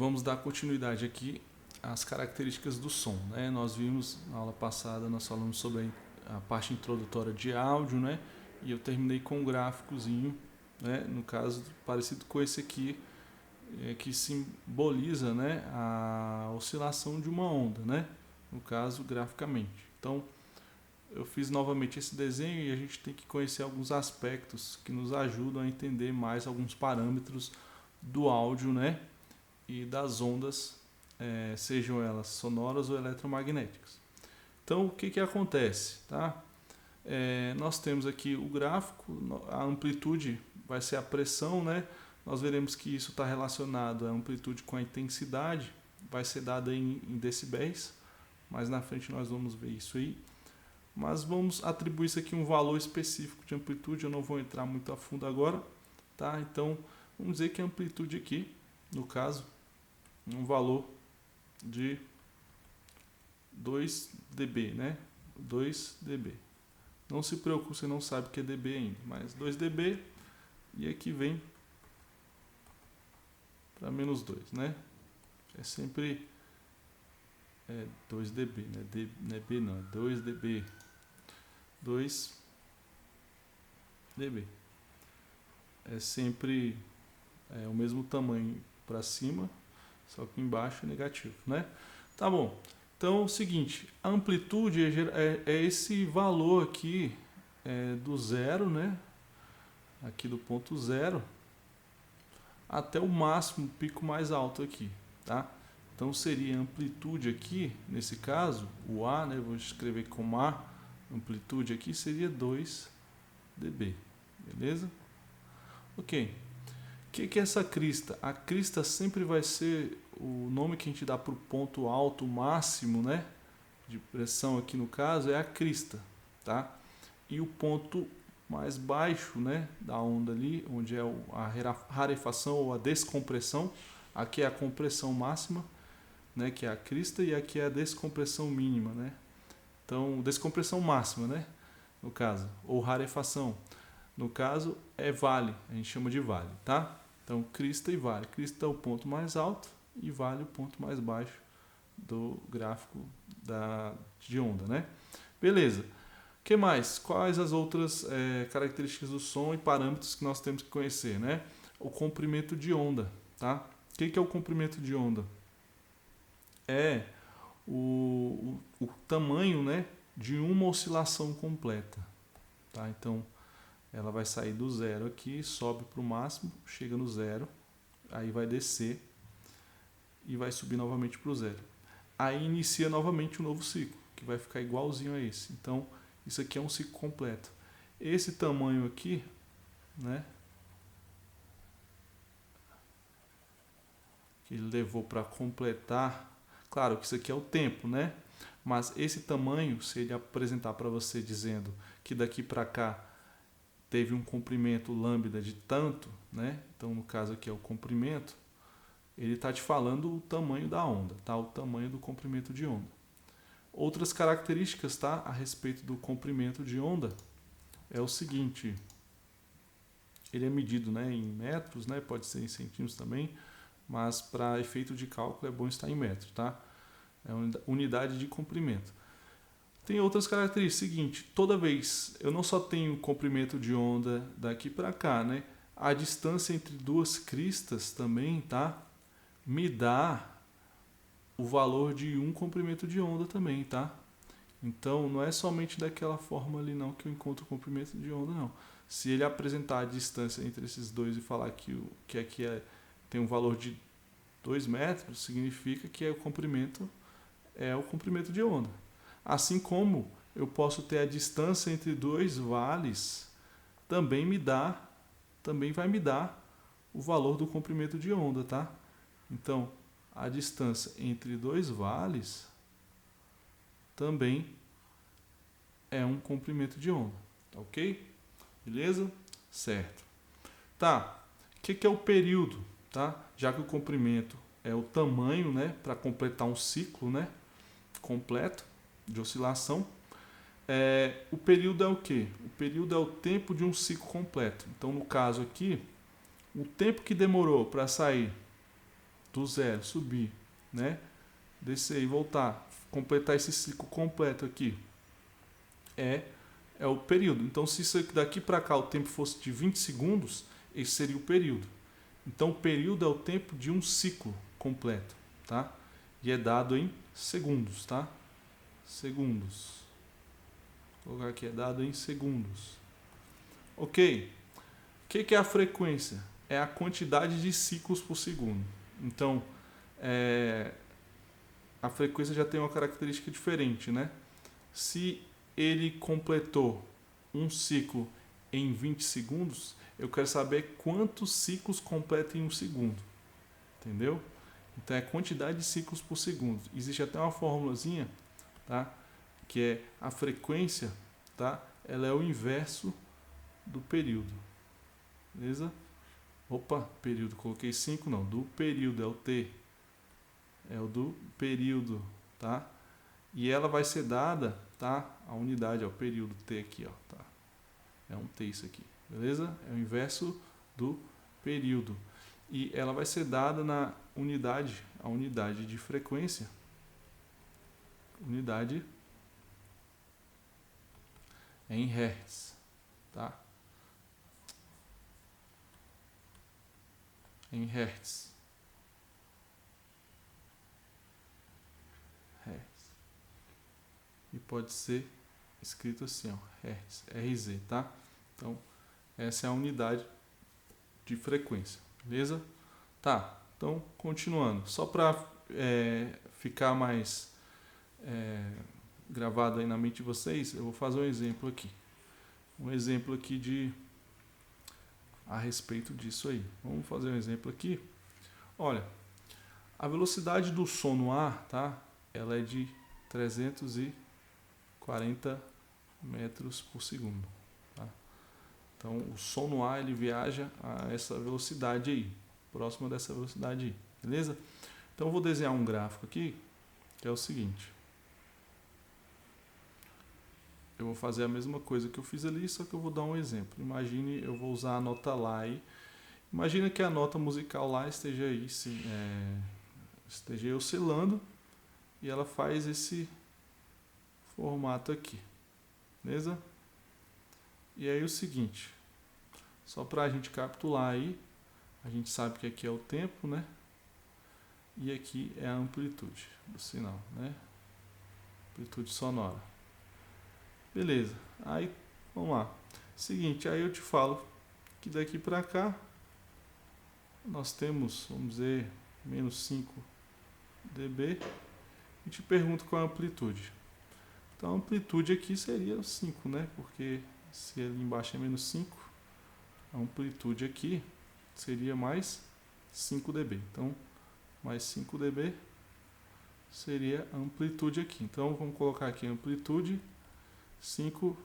Vamos dar continuidade aqui às características do som, né? Nós vimos na aula passada, nós falamos sobre a parte introdutória de áudio, né? E eu terminei com um gráficozinho, né? No caso, parecido com esse aqui, que simboliza, né, a oscilação de uma onda, né? No caso, graficamente. Então, eu fiz novamente esse desenho e a gente tem que conhecer alguns aspectos que nos ajudam a entender mais alguns parâmetros do áudio, né? E das ondas, sejam elas sonoras ou eletromagnéticas. Então, o que acontece? Tá? Nós temos aqui o gráfico, a amplitude vai ser a pressão, né? Nós veremos que isso está relacionado à amplitude com a intensidade, vai ser dada em decibéis, mas na frente nós vamos ver isso aí. Mas vamos atribuir isso aqui um valor específico de amplitude, eu não vou entrar muito a fundo agora, tá? Então, vamos dizer que a amplitude aqui, no caso, um valor de 2 dB, né? 2 dB. Não se preocupe, você não sabe o que é dB ainda, mas 2 dB e aqui vem para menos 2, né? É sempre 2 dB, né? dB não, é 2 dB. 2 dB. É sempre o mesmo tamanho para cima, só que embaixo é negativo, né? Tá bom. Então é o seguinte, a amplitude é esse valor aqui do zero, né? Aqui do ponto zero até o máximo, pico mais alto aqui, tá? Então seria a amplitude aqui, nesse caso, o A, né? Vou escrever como A, amplitude aqui seria 2 dB, beleza? Ok. O que é essa crista? A crista sempre vai ser o nome que a gente dá para o ponto alto máximo, né? De pressão aqui no caso é a crista, tá? E o ponto mais baixo, né, da onda ali, onde é a rarefação ou a descompressão, aqui é a compressão máxima, né, que é a crista, e aqui é a descompressão mínima, né? Então, descompressão máxima, né, no caso, ou rarefação. No caso, é vale, a gente chama de vale, tá? Então, crista e vale. Crista é o ponto mais alto e vale o ponto mais baixo do gráfico de onda, né? Beleza. O que mais? Quais as outras características do som e parâmetros que nós temos que conhecer, né? O comprimento de onda, tá? O que é o comprimento de onda? É o tamanho, né, de uma oscilação completa, tá? Então, ela vai sair do zero aqui, sobe para o máximo, chega no zero, aí vai descer e vai subir novamente para o zero. Aí inicia novamente um novo ciclo, que vai ficar igualzinho a esse. Então, isso aqui é um ciclo completo. Esse tamanho aqui, né, que ele levou para completar, claro que isso aqui é o tempo, né? Mas esse tamanho, se ele apresentar para você dizendo que daqui para cá teve um comprimento lambda de tanto, né? Então, no caso aqui é o comprimento, ele está te falando o tamanho da onda, tá? O tamanho do comprimento de onda. Outras características, tá? A respeito do comprimento de onda é o seguinte, ele é medido, né, em metros, né? Pode ser em centímetros também, mas para efeito de cálculo é bom estar em metros, tá? É unidade de comprimento. Tem outras características, seguinte, toda vez eu não só tenho comprimento de onda daqui para cá, né? A distância entre duas cristas também, tá? Me dá o valor de um comprimento de onda também, tá? Então, não é somente daquela forma ali não que eu encontro o comprimento de onda, não. Se ele apresentar a distância entre esses dois e falar que aqui tem um valor de 2 metros, significa que o comprimento é o comprimento de onda. Assim como eu posso ter a distância entre dois vales, também vai me dar o valor do comprimento de onda, tá? Então, a distância entre dois vales também é um comprimento de onda, tá ok? Beleza? Certo. Tá, o que é o período, tá? Já que o comprimento é o tamanho, né, para completar um ciclo, né, completo de oscilação, o período é o quê? O período é o tempo de um ciclo completo. Então, no caso aqui, o tempo que demorou para sair do zero, subir, né? Descer e voltar, completar esse ciclo completo aqui, é o período. Então, se isso daqui para cá o tempo fosse de 20 segundos, esse seria o período. Então, o período é o tempo de um ciclo completo, tá? E é dado em segundos, tá? Segundos. Vou colocar aqui, é dado em segundos. Ok. O que é a frequência? É a quantidade de ciclos por segundo. Então, a frequência já tem uma característica diferente, né? Se ele completou um ciclo em 20 segundos, eu quero saber quantos ciclos completa em um segundo. Entendeu? Então é a quantidade de ciclos por segundo. Existe até uma formulazinha, tá? Que é a frequência, tá? Ela é o inverso do período. Beleza? Opa, período, coloquei 5 não, do período é o T. É o do período, tá? E ela vai ser dada, tá? A unidade, ó, o período T aqui, ó, tá? É um T isso aqui, beleza? É o inverso do período. E ela vai ser dada na unidade, a unidade de frequência. Unidade é em Hertz, tá? Em Hertz. Hertz. E pode ser escrito assim, ó, Hertz, RZ, tá? Então, essa é a unidade de frequência, beleza? Tá, então, continuando. Só para ficar mais gravado aí na mente de vocês, eu vou fazer um exemplo aqui. Um exemplo aqui a respeito disso aí. Vamos fazer um exemplo aqui. Olha, a velocidade do som no ar, tá? Ela é de 340 metros por segundo. Tá? Então, o som no ar ele viaja a essa velocidade aí, próxima dessa velocidade aí, beleza? Então, eu vou desenhar um gráfico aqui, que é o seguinte. Eu vou fazer a mesma coisa que eu fiz ali, só que eu vou dar um exemplo. Imagine, eu vou usar a nota Lá aí. Imagina que a nota musical Lá esteja aí, esteja aí oscilando e ela faz esse formato aqui, beleza? E aí o seguinte, só para a gente capitular aí, a gente sabe que aqui é o tempo, né? E aqui é a amplitude do sinal, né? Amplitude sonora. Beleza, aí vamos lá. Seguinte, aí eu te falo que daqui para cá nós temos, vamos dizer, menos 5 dB e te pergunto qual é a amplitude. Então a amplitude aqui seria 5, né? Porque se ali embaixo é menos 5, a amplitude aqui seria mais 5 dB. Então, mais 5 dB seria a amplitude aqui. Então, vamos colocar aqui a amplitude 5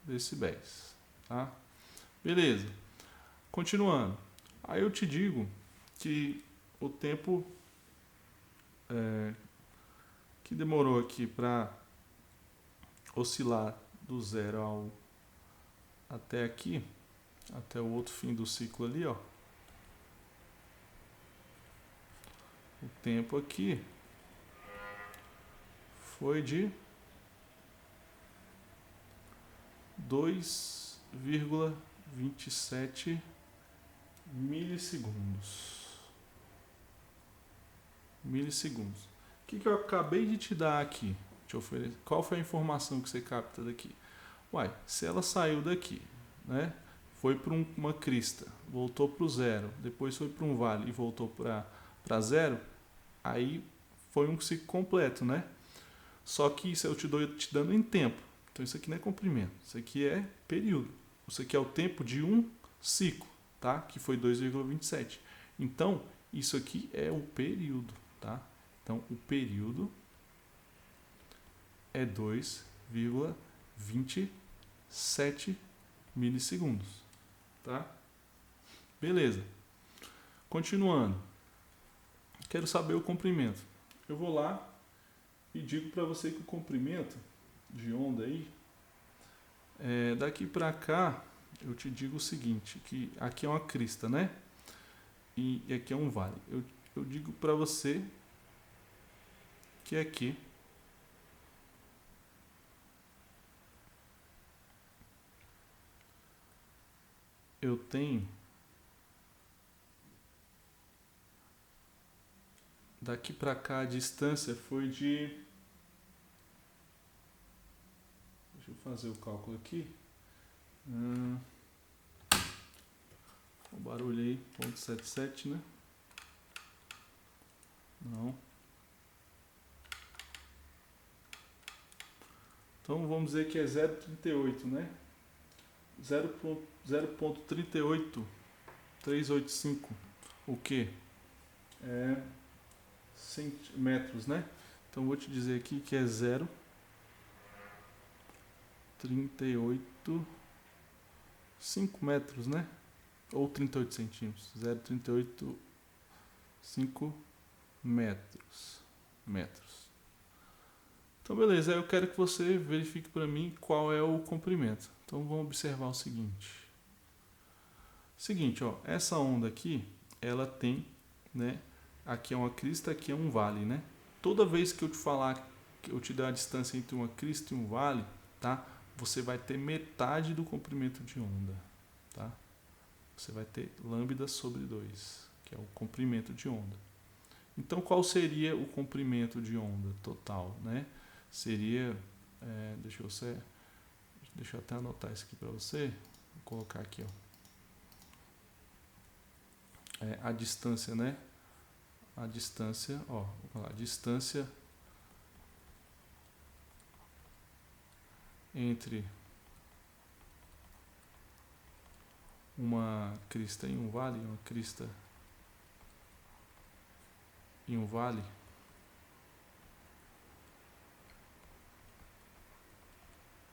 decibéis, tá? Beleza. Continuando. Aí eu te digo que o tempo que demorou aqui para oscilar do zero até aqui, até o outro fim do ciclo ali, ó. O tempo aqui foi de 2,27 milissegundos. Milissegundos. O que eu acabei de te dar aqui? Te oferecer. Qual foi a informação que você capta daqui? Uai, se ela saiu daqui, né? Foi para uma crista, voltou para o zero, depois foi para um vale e voltou para zero, aí foi um ciclo completo, né? Só que isso eu te dando em tempo. Então isso aqui não é comprimento, isso aqui é período. Isso aqui é o tempo de um ciclo, tá? Que foi 2,27. Então, isso aqui é o período, tá? Então, o período é 2,27 milissegundos, tá? Beleza. Continuando. Quero saber o comprimento. Eu vou lá e digo para você que o comprimento de onda aí, daqui para cá, eu te digo o seguinte, que aqui é uma crista, né? E aqui é um vale. eu digo para você que aqui eu tenho daqui para cá a distância foi de, deixa eu fazer o cálculo aqui, o barulho aí, 0,77, né? Não. Então vamos dizer que é 0,38, né? 0,38385. O que? É centímetros, né? Então vou te dizer aqui que é 0,385 metros, né? Ou 38 centímetros. 0,385 metros. Então beleza, aí eu quero que você verifique para mim qual é o comprimento. Então vamos observar o seguinte. Seguinte, ó, essa onda aqui, ela tem, né? Aqui é uma crista, aqui é um vale, né? Toda vez que eu te falar, que eu te der a distância entre uma crista e um vale, tá? Você vai ter metade do comprimento de onda, tá? Você vai ter lambda sobre 2, que é o comprimento de onda. Então, qual seria o comprimento de onda total, né? Seria, deixa eu até anotar isso aqui para você, vou colocar aqui, ó. A distância, né? A distância, ó, vou falar, a distância entre uma crista e um vale, uma crista e um vale,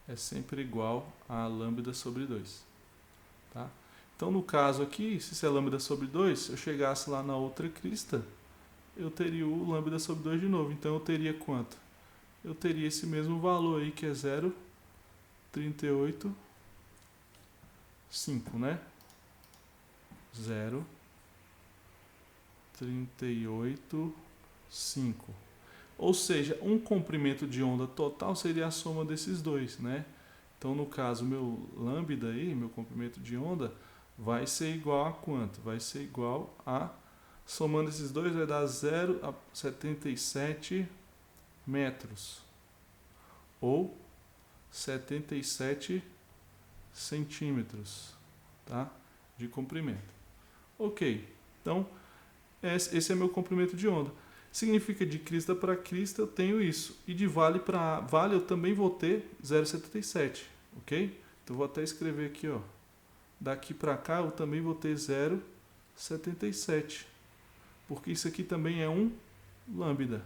é sempre igual a lambda sobre 2, tá? Então, no caso aqui, se isso é lambda sobre 2, se eu chegasse lá na outra crista, eu teria o lambda sobre 2 de novo. Então, eu teria quanto? Eu teria esse mesmo valor aí, que é 0,385, né? 0,385. Ou seja, um comprimento de onda total seria a soma desses dois, né? Então, no caso, meu lambda aí, meu comprimento de onda, vai ser igual a quanto? Vai ser igual a, somando esses dois, vai dar 0,77 metros. Ou 77 centímetros, tá? De comprimento. Ok, então esse é meu comprimento de onda. Significa de crista para crista eu tenho isso. E de vale para vale eu também vou ter 0,77, ok? Então vou até escrever aqui, ó. Daqui para cá eu também vou ter 0,77. Porque isso aqui também é um lambda,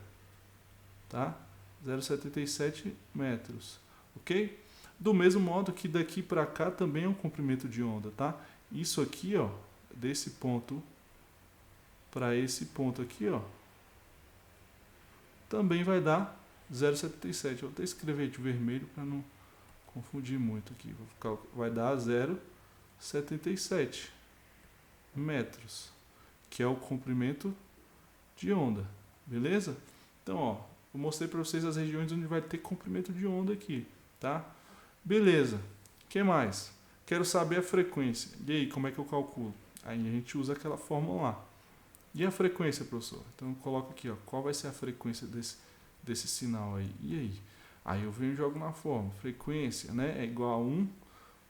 tá? 0,77 metros, ok? Do mesmo modo que daqui para cá também é um comprimento de onda, tá? Isso aqui, ó, desse ponto para esse ponto aqui, ó, também vai dar 0,77. Vou até escrever de vermelho para não confundir muito aqui. Vai dar 0,77 metros, que é o comprimento de onda, beleza? Então, ó, eu mostrei para vocês as regiões onde vai ter comprimento de onda aqui, tá? Beleza. O que mais? Quero saber a frequência. E aí, como é que eu calculo? Aí a gente usa aquela fórmula lá. E a frequência, professor? Então eu coloco aqui, ó, qual vai ser a frequência desse sinal aí? E aí? Aí eu venho e jogo na fórmula. Frequência, né, é igual a 1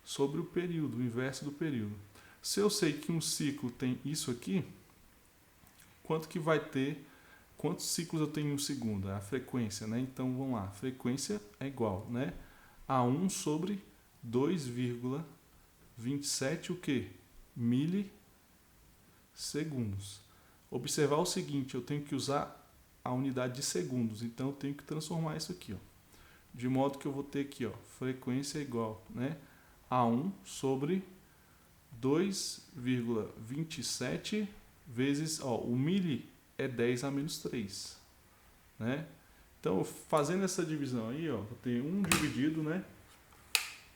sobre o período, o inverso do período. Se eu sei que um ciclo tem isso aqui, quanto que vai ter, quantos ciclos eu tenho em um segundo? É a frequência, né? Então vamos lá, frequência é igual, né, a 1 sobre 2,27 o quê? Milissegundos. Observar o seguinte, eu tenho que usar a unidade de segundos, então eu tenho que transformar isso aqui, ó. De modo que eu vou ter aqui, ó, frequência é igual, né, a 1 sobre 2,27 vezes, ó, o mili é 10 a menos 3, né? Então, fazendo essa divisão aí, ó, vou ter 1 dividido, né,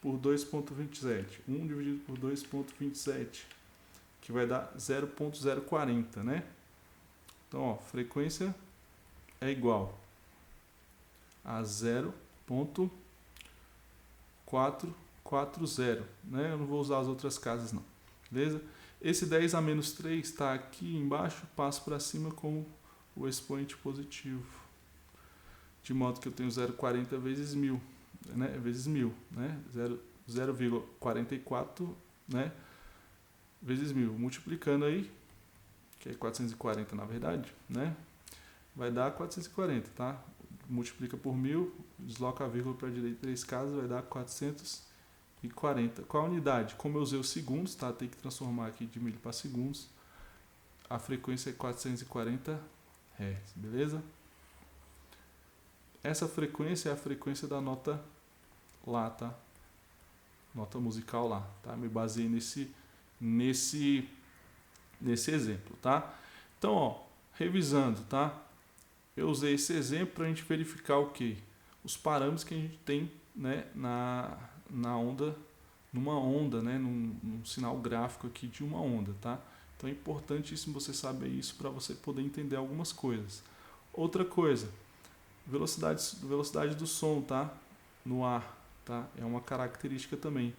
por 2,27. 1 dividido por 2,27, que vai dar 0,040, né? Então, ó, frequência é igual a 0.440, né? Eu não vou usar as outras casas não, beleza? Esse 10 a menos 3 está aqui embaixo, passo para cima como o expoente positivo, de modo que eu tenho 0,40 vezes 1000, né? Vezes 1000, né? 0,44, né? Vezes 1000, multiplicando aí, que é 440 na verdade, né? Vai dar 440, tá? Multiplica por 1000, desloca a vírgula para a direita 3 casas, vai dar 440. Qual a unidade? Como eu usei os segundos, tá? Tem que transformar aqui de milho para segundos. A frequência é 440 Hz, beleza? Essa frequência é a frequência da nota lá, tá? Nota musical lá, tá? Me baseei nesse exemplo, tá? Então, ó, revisando, tá? Eu usei esse exemplo para a gente verificar o que? Os parâmetros que a gente tem, né, na onda, numa onda, né, num sinal gráfico aqui de uma onda, tá? Então é importantíssimo você saber isso para você poder entender algumas coisas. Outra coisa, velocidade do som, tá? No ar, tá? É uma característica também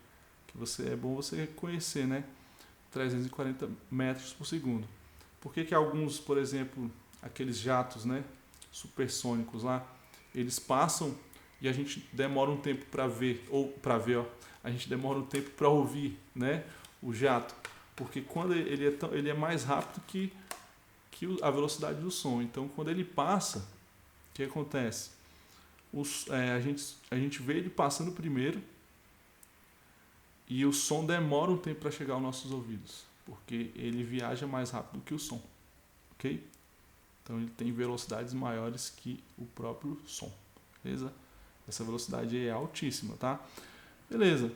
que é bom você conhecer, né? 340 metros por segundo. Por que alguns, por exemplo, aqueles jatos, né, supersônicos lá, eles passam e a gente demora um tempo para ver, ó, a gente demora um tempo para ouvir, né, o jato, porque quando ele é mais rápido que a velocidade do som. Então, quando ele passa, o que acontece? A gente vê ele passando primeiro e o som demora um tempo para chegar aos nossos ouvidos, porque ele viaja mais rápido que o som, ok? Então ele tem velocidades maiores que o próprio som, beleza? Essa velocidade é altíssima, tá? Beleza.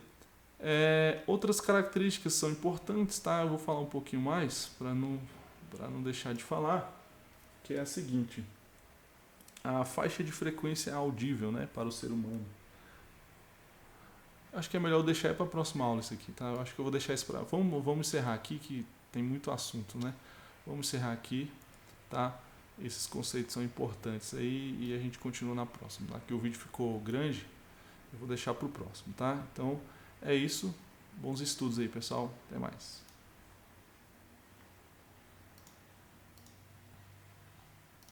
Outras características são importantes, tá? Eu vou falar um pouquinho mais para não deixar de falar, que é a seguinte: a faixa de frequência audível, né, para o ser humano. Acho que é melhor eu deixar para a próxima aula isso aqui, tá? Eu acho que eu vou deixar isso para... Vamos encerrar aqui, que tem muito assunto, né? Vamos encerrar aqui, tá? Esses conceitos são importantes aí e a gente continua na próxima. Aqui o vídeo ficou grande, eu vou deixar para o próximo, tá? Então é isso. Bons estudos aí, pessoal. Até mais.